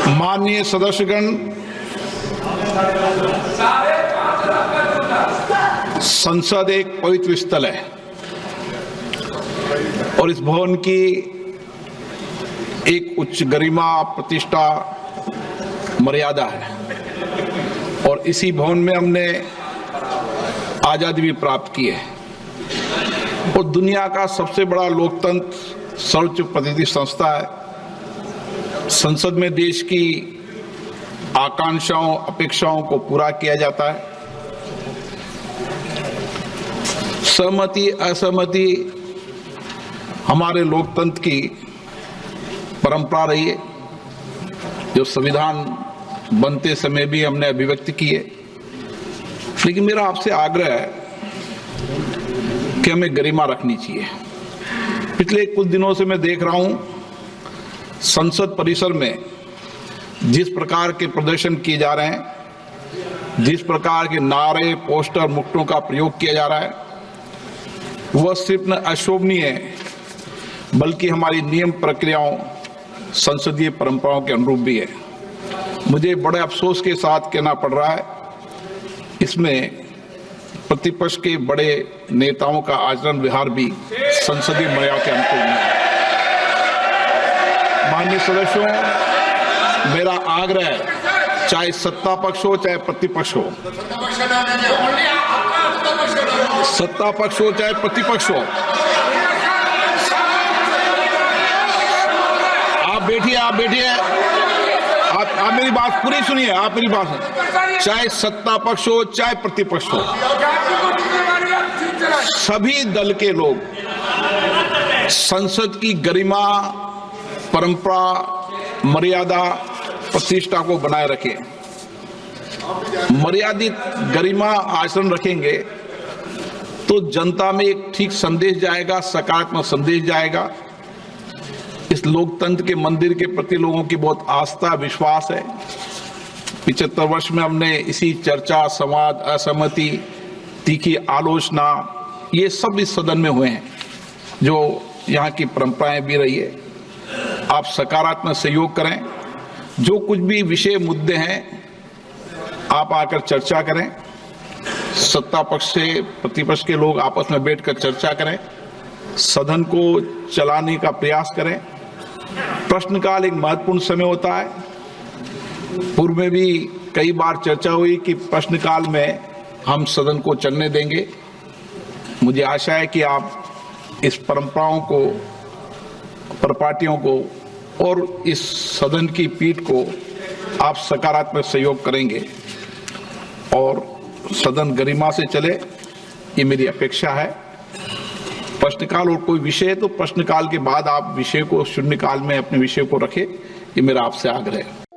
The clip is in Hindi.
माननीय सदस्यगण, संसद एक पवित्र स्थल है और इस भवन की एक उच्च गरिमा, प्रतिष्ठा, मर्यादा है और इसी भवन में हमने आजादी भी प्राप्त की है और दुनिया का सबसे बड़ा लोकतंत्र सर्वोच्च प्रतिनिधि संस्था है। संसद में देश की आकांक्षाओं, अपेक्षाओं को पूरा किया जाता है। सहमति, असहमति हमारे लोकतंत्र की परंपरा रही है, जो संविधान बनते समय भी हमने अभिव्यक्त की है। लेकिन मेरा आपसे आग्रह है कि हमें गरिमा रखनी चाहिए। पिछले कुछ दिनों से मैं देख रहा हूं संसद परिसर में जिस प्रकार के प्रदर्शन किए जा रहे हैं, जिस प्रकार के नारे, पोस्टर, मुक्तों का प्रयोग किया जा रहा है, वह सिर्फ न अशोभनीय है बल्कि हमारी नियम प्रक्रियाओं, संसदीय परंपराओं के अनुरूप भी है। मुझे बड़े अफसोस के साथ कहना पड़ रहा है, इसमें प्रतिपक्ष के बड़े नेताओं का आचरण व्यवहार भी संसदीय मर्यादा के अनुकूल नहीं है। माननीय सदस्यों, मेरा आग्रह है, चाहे सत्ता पक्ष हो चाहे प्रतिपक्ष हो, सत्ता पक्ष हो चाहे प्रतिपक्ष हो, आप बैठिए, आप मेरी बात पूरी सुनिए, आप मेरी बात, चाहे सत्ता पक्ष हो चाहे प्रतिपक्ष हो, सभी दल के लोग संसद की गरिमा, परंपरा, मर्यादा, प्रतिष्ठा को बनाए रखें। मर्यादित गरिमा आचरण रखेंगे तो जनता में एक ठीक संदेश जाएगा, सकारात्मक संदेश जाएगा। इस लोकतंत्र के मंदिर के प्रति लोगों की बहुत आस्था, विश्वास है। 75 वर्ष में हमने इसी चर्चा, संवाद, असहमति, तीखी आलोचना, ये सब इस सदन में हुए हैं, जो यहाँ की परंपराएं भी रही है। आप सकारात्मक सहयोग करें, जो कुछ भी विषय, मुद्दे हैं, आप आकर चर्चा करें। सत्ता पक्ष से प्रतिपक्ष के लोग आपस में बैठकर चर्चा करें, सदन को चलाने का प्रयास करें। प्रश्नकाल एक महत्वपूर्ण समय होता है। पूर्व में भी कई बार चर्चा हुई कि प्रश्नकाल में हम सदन को चलने देंगे। मुझे आशा है कि आप इस परंपराओं को, परिपाटियों को और इस सदन की पीठ को आप सकारात्मक सहयोग करेंगे और सदन गरिमा से चले, ये मेरी अपेक्षा है। प्रश्नकाल और कोई विषय है तो प्रश्नकाल के बाद आप विषय को शून्यकाल में अपने विषय को रखें, ये मेरा आपसे आग्रह है।